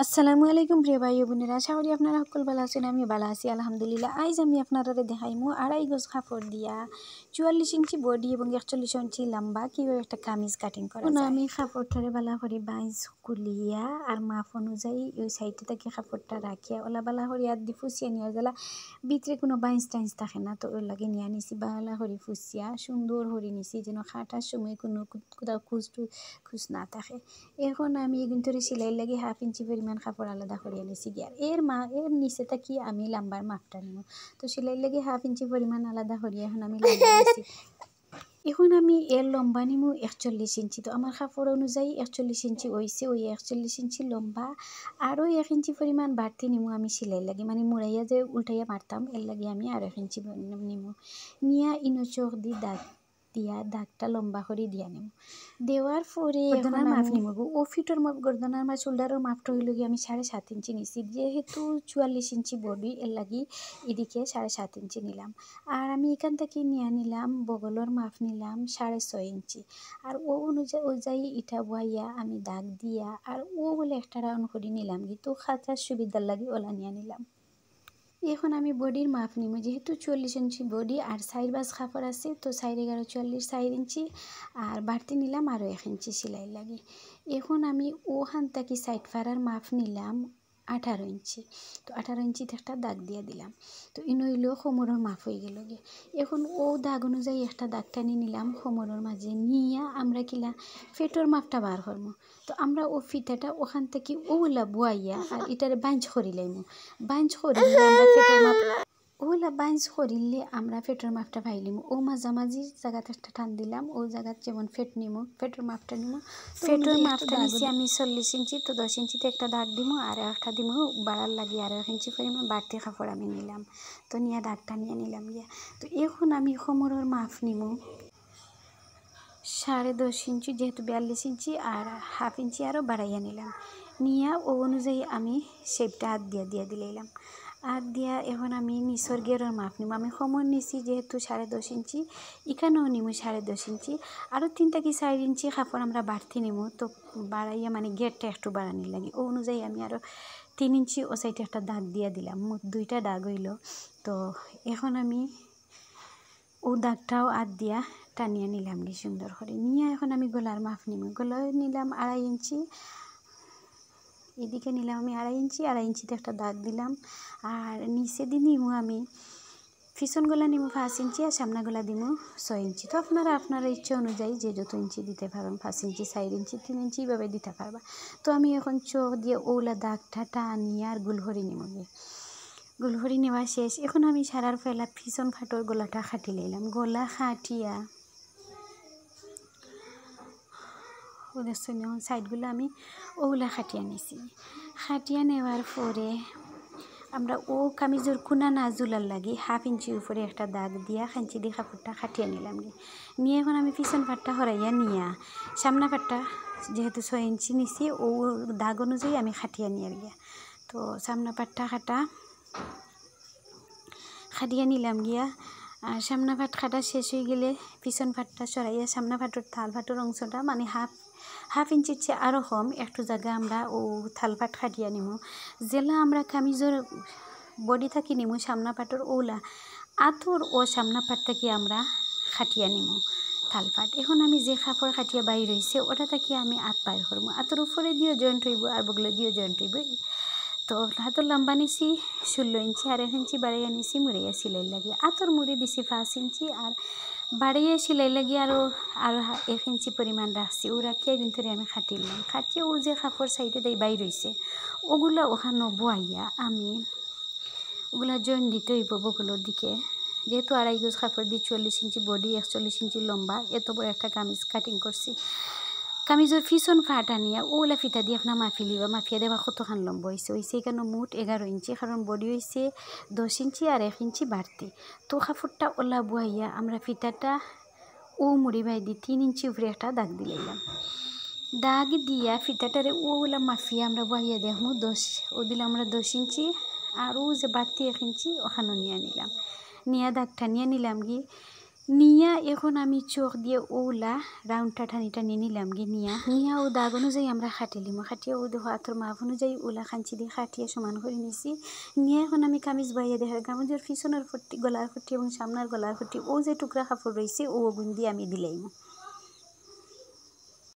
আসসালামু আলাইকুম প্রিয় ভাই ও বোনেরা, আশা করি আপনারা সকল ভালো আছেন। আমি ভালো আছি আলহামদুলিল্লাহ। আজ আমি আপনারা দেখাইমু 2.5 গজ কাপড় দিয়া 44 ইঞ্চি বডি এবং 41 ইঞ্চি লম্বা কিভাবে একটা কামিজ কাটিং করা যায়। আমি কাপড়টারে বালা করে বাইজ কুলিয়া আর মাপ অনুযায়ী ওই সাইডে থেকে কাপড়টা রাখিয়া ওলা বালা করে আর দি ফুসিয়া নিয়ে জ্বালা ভিতরে কোনো বাইজ টাইজ থাকে না, তো ওর লাগে নিয়ে নিছি বালা করে ফুসিয়া সুন্দর করে নিছি যেন খাটার সময় কোনো কোথাও খুঁজ না থাকে। এখন আমি কিন্তু সেলাই লাগে 1/2 ইঞ্চি পরিমাণ কাপড় আলাদা করে নিছি গিয়ার এর নিচে থাকি আমি লাম্বার মাপটা নিব। তো সেলাই লাগে 1/2 ইঞ্চি পরিমাণ আলাদা করি এখন আমি লাম্বা নিছি। এখন আমি এর লম্বা নিমু 41 ইঞ্চি। তো আমার কাপড় অনুযায়ী 41 ইঞ্চি হয়েছে, ওই 41 ইঞ্চি লম্বা আরও 1 ইঞ্চি পরিমাণ বাড়তি নিমু আমি সেলাই লাগে, মানে মুড়াইয়া যে উল্টাইয়া মারতাম এর লাগে আমি আরও 1 ইঞ্চি নিমু। নিয়া ইনো চোখ দি দাগটা লম্বা করে দিয়া নিব। দেওয়ার পরে গর্দনার মাপ নিব। ও ফিটর মাপ গর্দনার মাপ শোল্ডারের মাপটা হইল গিয়ে আমি 7.5 ইঞ্চি নিছি, যেহেতু 44 ইঞ্চি বডি এর লাগি এদিকে 7.5 ইঞ্চি নিলাম। আর আমি এখান থেকে নিয়ে নিলাম বগলের মাপ নিলাম 6.5 ইঞ্চি। আর ও অনুযায়ী ইটা বইয়া আমি দাগ দিয়া আর ও বলে একটা রাউন্ড করে নিলাম, কিন্তু খাঁচার সুবিধার লাগে ওলা নিয়ে নিলাম। এখন আমি বডির মাপ নিব, যেহেতু 40 ইঞ্চি বডি আর 4 বাস কাপড় আছে, তো 4 11 40 4 ইঞ্চি আর বাড়তি নিলাম আরও 1 ইঞ্চি সেলাই লাগে। এখন আমি ওখান থেকে সাইড ফাড়ার মাপ নিলাম 18 ইঞ্চি। তো 18 ইঞ্চিতে একটা দাগ দিয়ে দিলাম। তো ইনইলেও কোমরের মাপ হয়ে গেল গিয়ে। এখন ও দাগ অনুযায়ী একটা দাগ টানি নিলাম কোমরের মাঝে নিয়ে আমরা কিলা ফেটোর মাপটা বার করবো। তো আমরা ও ফিতাটা ওখান থেকে ওগুলা বুয়াইয়া আর এটারে বাইঞ্চ করি লাইমু। বাইঞ্চ করিলে আমরা ফেটোর মাপ ওগুলা বাইঞ্চ করিলে আমরা ফেটোর মাপটা পাইলিমু। ও মাঝামাঝি জায়গাতে একটা টান দিলাম, ও জায়গাত যেমন ফেটোর মাপটা নিমু। ফেটোর মাপটা নিচ্ছি আমি 40 ইঞ্চি, তো 10 ইঞ্চিতে একটা দাগ দিমু আর একটা দিমু বাড়ার লাগি আর 1 ইঞ্চি পরিমাণ বাড়তি কাপড় আমি নিলাম। তো নিয়ে দাগটা নিয়ে নিলাম গিয়া। তো এখন আমি কোমরের মাপ নিমু 10.5 ইঞ্চি, যেহেতু 42 ইঞ্চি আর 1/2 ইঞ্চি আরও বাড়াইয়া নিলাম। নিয়ে ও অনুযায়ী আমি শেপটা হাত দিয়ে দিলাম। আর দিয়া এখন আমি নিচের গেরের মাপ নিব। আমি কোমর নিছি যেহেতু 10.5 ইঞ্চি, এখানেও নিমু 10.5 ইঞ্চি। আরও 3 থেকে 4 ইঞ্চি কাপড় আমরা বাড়তি নিমু, তো বাড়াইয়া মানে গেরটা একটু বাড়ানি লাগে। ও অনুযায়ী আমি আরও 3 ইঞ্চি ও সাইডে একটা দাগ দিয়ে দিলাম, মোট 2টা দাগ হইল। তো এখন আমি ও দাগটাও হাত দিয়া টানিয়ে নিলাম কি সুন্দর করে। নিয়ে এখন আমি গলার মাপ নিব। গলায় নিলাম 2.5 ইঞ্চি, এদিকে নিলাম আমি 2.5 ইঞ্চি, 2.5 ইঞ্চিতে একটা দাগ দিলাম। আর নিচে দিয়ে নিব আমি পিছন গলা নিব 5 ইঞ্চি আর সামনা গলা দিব 6 ইঞ্চি। তো আপনারা ইচ্ছা অনুযায়ী যে যত ইঞ্চি দিতে পারবেন, 5 ইঞ্চি 4 ইঞ্চি 3 ইঞ্চি এইভাবে দিতে পারবা। তো আমি এখন চোখ দিয়ে ওলা দাগটা টানিয়ে আর গুলহরি নিব। গুলহরি নেওয়া শেষ। এখন আমি সারার ফেলা পিছন ফাটোর গলাটা খাটি লইলাম। গলা খাটিয়া ওদের সাইডগুলো আমি ওগুলা খাটিয়ে নিছি। খাটিয়ে নেওয়ার পরে আমরা ও কামিজের কোনা না জুলার লাগি 1/2 ইঞ্চির উপরে একটা দাগ দিয়া খাঞ্চি দিয়ে কাপড়টা খাটিয়ে নিলাম। নিয়ে এখন আমি পিছন পাটটা হরাইয়া নিয়া সামনা পাটটা যেহেতু 6 ইঞ্চি নিছি, ও দাগ অনুযায়ী আমি খাটিয়ে নিয়ে গিয়া। তো সামনা পাটটা খাটিয়ে নিলাম গিয়া। আর সামনা পাট খাটা শেষ হয়ে গেলে পিছন পাটটা সরাইয়া সামনা পাটের থাল পাটের অংশটা মানে হাফ ইঞ্চির চেয়ে আরও কম একটু জায়গা আমরা ও থাল পাট খাটিয়ে নিব। জেলা আমরা কামিজের বডি থাকি নিমু সামনা পাটের ওলা আতর ও সামনা পাট থেকে আমরা খাটিয়ে নিব থাল পাট। এখন আমি যে কাপড় খাটিয়ে বাইর হয়েছে ওটা থেকে আমি আত বাইর করবো। আতর উপরে দিয়েও জয়েন্ট হইব আর বগলে দিয়েও জয়েন্ট হইব। তো হাতের লম্বা নিছি 16 ইঞ্চি আর 1 ইঞ্চি বাড়াইয়া নিছি মুড়াইয়া সেলাই লাগিয়ে। আতর মুড়ি দিছি 5 ইঞ্চি আর বাড়িয়ে সেলাই লাগিয়ে আরও 1 ইঞ্চি পরিমাণ রাখছি। ও রাখিয়ে কিন্তু আমি খাটিলাম। খাটিয়ে ও যে কাপড় সাইডে দেয় বাইর হয়েছে ওগুলো ওখানে বয়াইয়া আমি ওগুলা জয়েন দিতে হইব বগলের দিকে। যেহেতু 2.5 গজ কাপড় দিয়ে 44 ইঞ্চি বডি 41 ইঞ্চি লম্বা এত বড় একটা কামিজ কাটিং করছি। কামিজের পিছন ফাটা নিয়ে ওলা ফিতা দিয়ে আপনার মাফি লিবা, মাফিয়া দেওয়া কতখান লম্বা হয়েছে এখানে মোট 11 ইঞ্চি, কারণ বডি হয়েছে 10 ইঞ্চি আর 1 ইঞ্চি বাড়তি। তো কাপড়টা ওলা বুয়াইয়া আমরা ফিতাটা ও মুড়ি বাই দিয়ে 3 ইঞ্চি উপরে একটা দাগ দিলাম। দাগ দিয়া ফিতাটারে ওগুলা মাফিয়া আমরা বুয়াইয়া দেখবো 10 ও দিলাম আমরা 10 ইঞ্চি আর ও যে বাড়তি 1 ইঞ্চি ওখানে নিয়ে নিলাম। নিয়ে দাগটা নিয়ে নিলাম নিয়া এখন আমি চোখ দিয়ে ওলা রাউন্ডটা টানি নিলাম গে নিয়া ও দাগ অনুযায়ী আমরা খাটিলিম খাটিয়ে ও দেখো হাতের মাপ অনুযায়ী ওলা খাঞ্চি দিয়ে খাটিয়ে সমান করে নিছি নিয়ে এখন আমি কামিজ বাইয়ে দেখার কামিজের পিছনের ফুটি গলার ফুটি এবং সামনের গলার ফুটি ও যে টুকরা কাপড় রয়েছে ও গুন দিয়ে আমি দিলাম